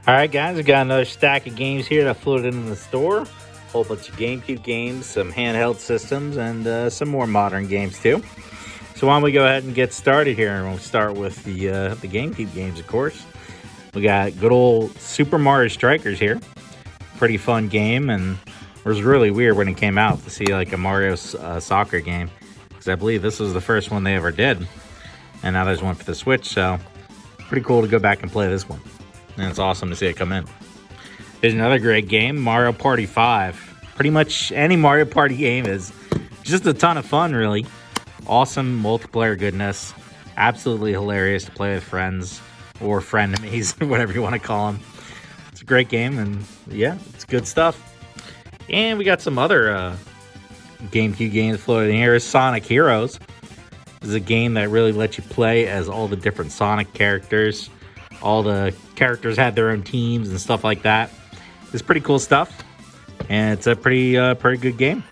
All right, guys, we got another stack of games here that floated into the store. Whole bunch of GameCube games, some handheld systems, and some more modern games too. So why don't we go ahead and get started here? And we'll start with the GameCube games, of course. We got good old Super Mario Strikers here. Pretty fun game, and it was really weird when it came out to see like a Mario soccer game, because I believe this was the first one they ever did, and now there's one for the Switch. So pretty cool to go back and play this one. And it's awesome to see it come in. There's another great game, Mario Party 5. Pretty much any Mario Party game is just a ton of fun, really. Awesome multiplayer goodness. Absolutely hilarious to play with friends or frenemies, or whatever you want to call them. It's a great game, and yeah, it's good stuff. And we got some other GameCube games floating here. Sonic Heroes. This is a game that really lets you play as all the different Sonic characters. All the characters had their own teams and stuff like that. It's pretty cool stuff, and it's a pretty good game.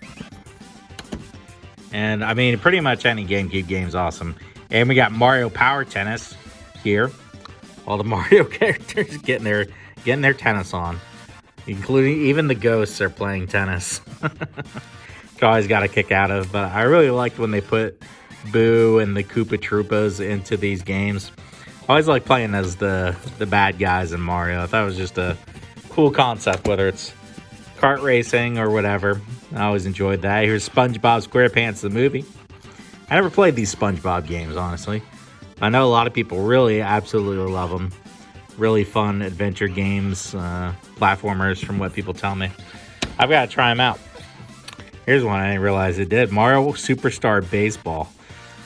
And I mean, pretty much any GameCube game is awesome. And we got Mario Power Tennis here. All the Mario characters getting their tennis on, including even the ghosts are playing tennis. Always got a kick out of. But I really liked when they put Boo and the Koopa Troopas into these games. I always like playing as the bad guys in Mario. I thought it was just a cool concept, whether it's kart racing or whatever. I always enjoyed that. Here's SpongeBob SquarePants, the movie. I never played these SpongeBob games, honestly. I know a lot of people really absolutely love them. Really fun adventure games, platformers from what people tell me. I've got to try them out. Here's one I didn't realize it did. Mario Superstar Baseball.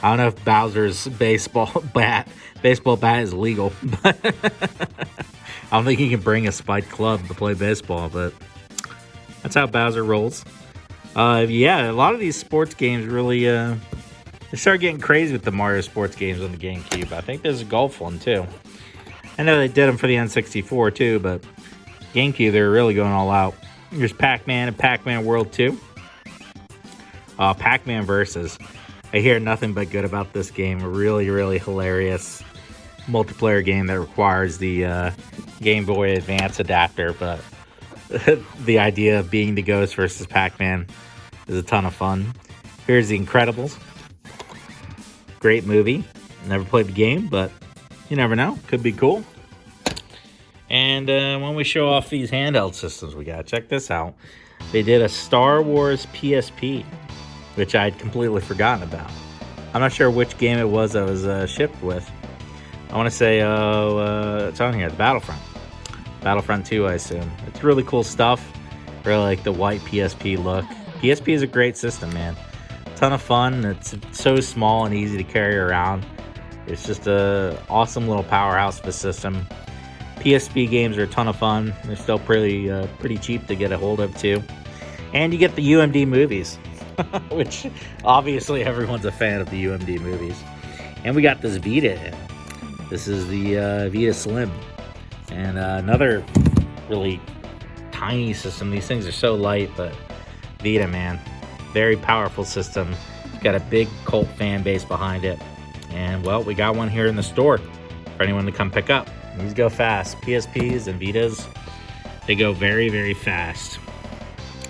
I don't know if Bowser's baseball bat is legal, but I don't think he can bring a spiked club to play baseball, but that's how Bowser rolls. Yeah, a lot of these sports games really, they start getting crazy with the Mario sports games on the GameCube. I think there's a golf one too. I know they did them for the N64 too, but GameCube, they're really going all out. Here's Pac-Man and Pac-Man World 2. Pac-Man Versus. I hear nothing but good about this game. A really, really hilarious multiplayer game that requires the Game Boy Advance adapter, but the idea of being the Ghost versus Pac-Man is a ton of fun. Here's The Incredibles. Great movie. Never played the game, but you never know. Could be cool. And when we show off these handheld systems we got, check this out. They did a Star Wars PSP, which I'd completely forgotten about. I'm not sure which game it was I was shipped with. I want to say, it's on here, the Battlefront. Battlefront 2, I assume. It's really cool stuff. Really like the white PSP look. PSP is a great system, man. Ton of fun. It's so small and easy to carry around. It's just a awesome little powerhouse of a system. PSP games are a ton of fun. They're still pretty cheap to get a hold of too. And you get the UMD movies, which obviously everyone's a fan of the UMD movies. And we got this VITA in. This is the VITA Slim. And another really tiny system. These things are so light, but VITA, man, very powerful system. It's got a big cult fan base behind it. And, well, we got one here in the store for anyone to come pick up. These go fast. PSPs and Vitas, they go very, very fast.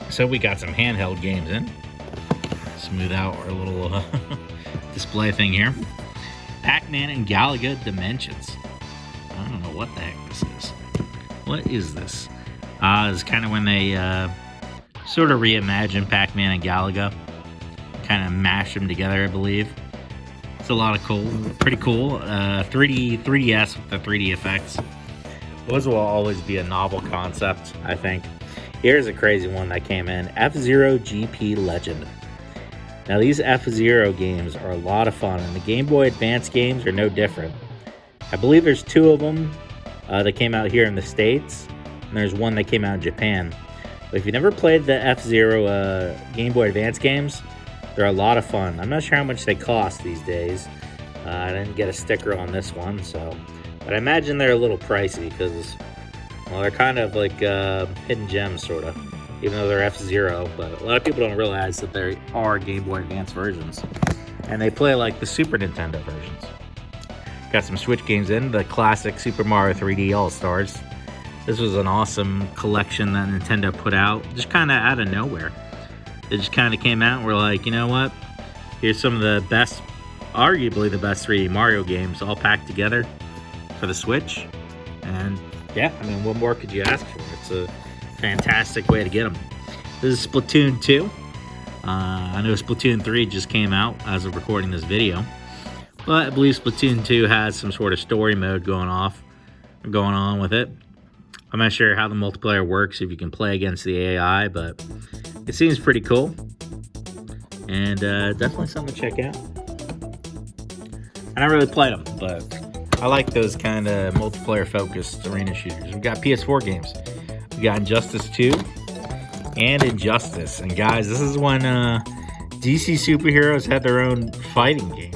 So we got some handheld games in. Smooth out our little display thing here. Pac-Man and Galaga Dimensions. I don't know what the heck this is. What is this? It's kind of when they sort of reimagined Pac-Man and Galaga. Kind of mashed them together, I believe. It's a lot of cool, pretty cool. 3DS with the 3D effects. Those will always be a novel concept, I think. Here's a crazy one that came in. F-Zero GP Legend. Now these F-Zero games are a lot of fun, and the Game Boy Advance games are no different. I believe there's two of them that came out here in the States, and there's one that came out in Japan. But if you never played the F-Zero Game Boy Advance games, they're a lot of fun. I'm not sure how much they cost these days. I didn't get a sticker on this one, but I imagine they're a little pricey because, well, they're kind of like hidden gems, sort of, even though they're F-Zero. But a lot of people don't realize that there are Game Boy Advance versions, and they play like the Super Nintendo versions. Got some Switch games in, the classic Super Mario 3D All-Stars. This was an awesome collection that Nintendo put out, just kind of out of nowhere. It just kind of came out and we're like, you know what? Here's some of the best, arguably the best 3D Mario games all packed together for the Switch. And yeah, I mean, what more could you ask for? It's a fantastic way to get them. This is Splatoon 2. I know Splatoon 3 just came out as of recording this video, but I believe Splatoon 2 has some sort of story mode going on with it. I'm not sure how the multiplayer works, if you can play against the AI, but it seems pretty cool. And definitely something to check out. I never really played them, but I like those kind of multiplayer-focused arena shooters. We've got PS4 games. We got Injustice 2 and Injustice. And guys, this is when DC superheroes had their own fighting game.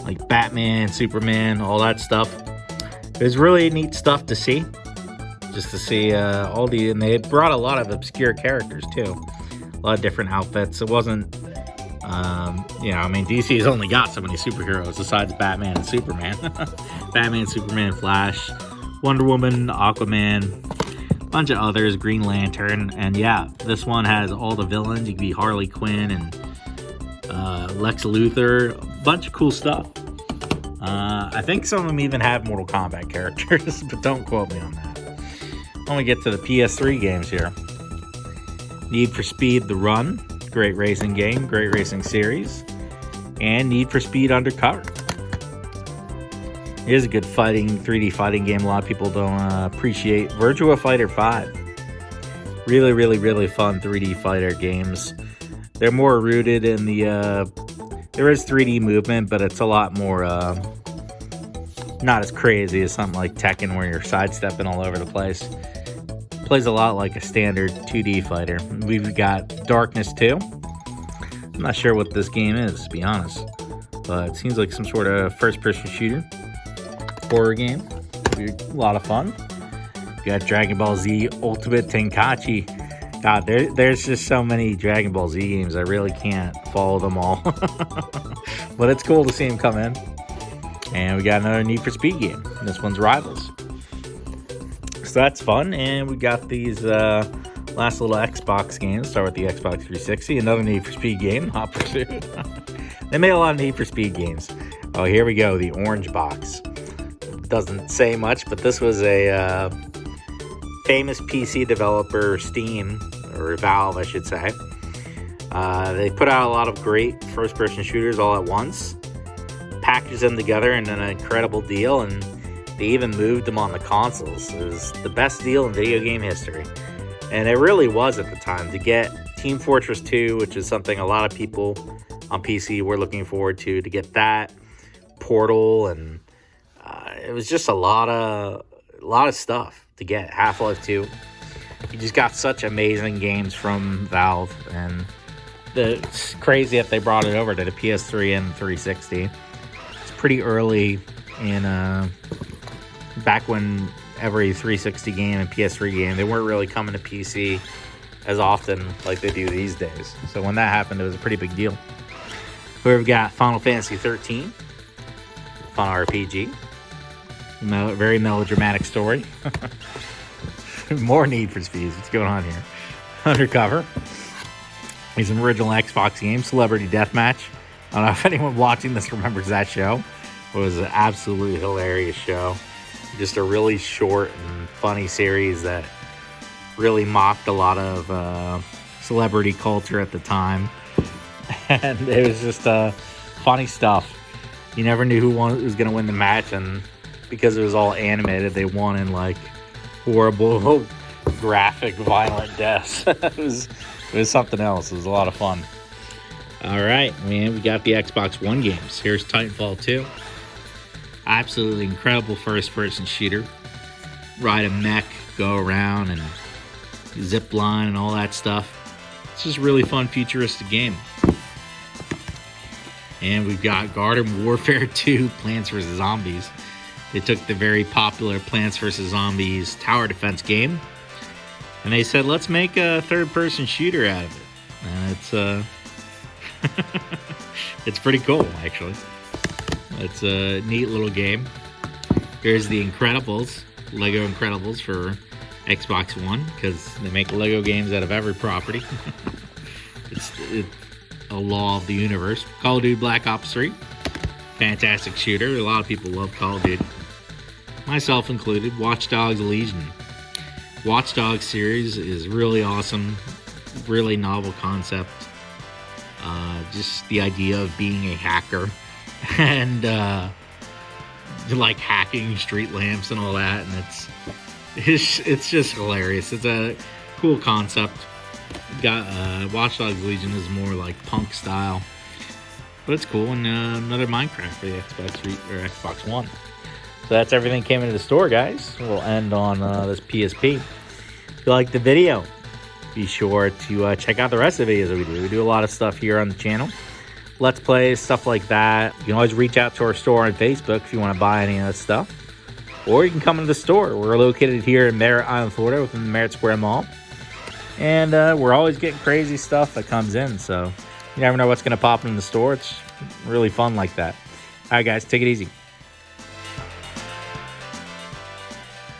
Like Batman, Superman, all that stuff. It was really neat stuff to see. Just to see and they brought a lot of obscure characters too. A lot of different outfits. It wasn't, I mean, DC's only got so many superheroes besides Batman and Superman. Batman, Superman, Flash, Wonder Woman, Aquaman, a bunch of others, Green Lantern. And yeah, this one has all the villains. You can be Harley Quinn and Lex Luthor, a bunch of cool stuff. I think some of them even have Mortal Kombat characters, but don't quote me on that. When we get to the PS3 games here. Need for Speed The Run, great racing game, great racing series. And Need for Speed Undercover. It is a good 3D fighting game. A lot of people don't appreciate. Virtua Fighter 5. Really, really, really fun 3D fighter games. They're more rooted in the... there is 3D movement, but it's a lot more... not as crazy as something like Tekken where you're sidestepping all over the place. Plays a lot like a standard 2D fighter. We've got Darkness 2. I'm not sure what this game is, to be honest. But it seems like some sort of first-person shooter. Horror game. A lot of fun. We got Dragon Ball Z Ultimate Tenkaichi. God, there's just so many Dragon Ball Z games. I really can't follow them all. But it's cool to see them come in. And we got another Need for Speed game. This one's Rivals. So that's fun. And we got these last little Xbox games. Start with the Xbox 360. Another Need for Speed game, Hot Pursuit. They made a lot of Need for Speed games. Oh, here we go. The orange box. Doesn't say much, but this was a famous PC developer, Steam, or Valve, I should say. They put out a lot of great first-person shooters all at once. Packaged them together in an incredible deal, and they even moved them on the consoles. It was the best deal in video game history, and it really was at the time. To get Team Fortress 2, which is something a lot of people on PC were looking forward to get that, Portal, and it was just a lot of stuff to get. Half-Life 2. You just got such amazing games from Valve, and it's crazy that they brought it over to the PS3 and 360. Pretty early in back when every 360 game and PS3 game, they weren't really coming to PC as often like they do these days. So when that happened, it was a pretty big deal. Here we've got Final Fantasy 13, fun RPG, very melodramatic story. More Need for Speed. What's going on here? Undercover. These some original Xbox games. Celebrity Deathmatch. I don't know if anyone watching this remembers that show. It was an absolutely hilarious show. Just a really short and funny series that really mocked a lot of celebrity culture at the time. And it was just funny stuff. You never knew who was going to win the match, and because it was all animated, they won in like horrible, graphic, violent deaths. It was something else. It was a lot of fun. All right, man, we got the Xbox One games. Here's Titanfall 2. Absolutely incredible first-person shooter. Ride a mech, go around, and zip line and all that stuff. It's just a really fun, futuristic game. And we've got Garden Warfare 2, Plants vs. Zombies. They took the very popular Plants vs. Zombies tower defense game, and they said, let's make a third-person shooter out of it. And it's pretty cool, actually. It's a neat little game. Here's the Incredibles, Lego Incredibles for Xbox One, because they make Lego games out of every property. it's a law of the universe. Call of Duty Black Ops 3, fantastic shooter. A lot of people love Call of Duty, myself included. Watch Dogs Legion. Watch Dogs series is really awesome, really novel concept. Just the idea of being a hacker and like hacking street lamps and all that, and it's just hilarious. It's a cool concept. Got Watch Dogs Legion is more like punk style, but it's cool. And another Minecraft for the Xbox 3 or Xbox One. So that's everything that came into the store, guys. We'll end on this PSP. If you like the video, be sure to check out the rest of the videos that we do. We do a lot of stuff here on the channel. Let's Plays, stuff like that. You can always reach out to our store on Facebook if you want to buy any of that stuff. Or you can come into the store. We're located here in Merritt Island, Florida, within the Merritt Square Mall. And we're always getting crazy stuff that comes in. So you never know what's going to pop in the store. It's really fun like that. All right, guys, take it easy.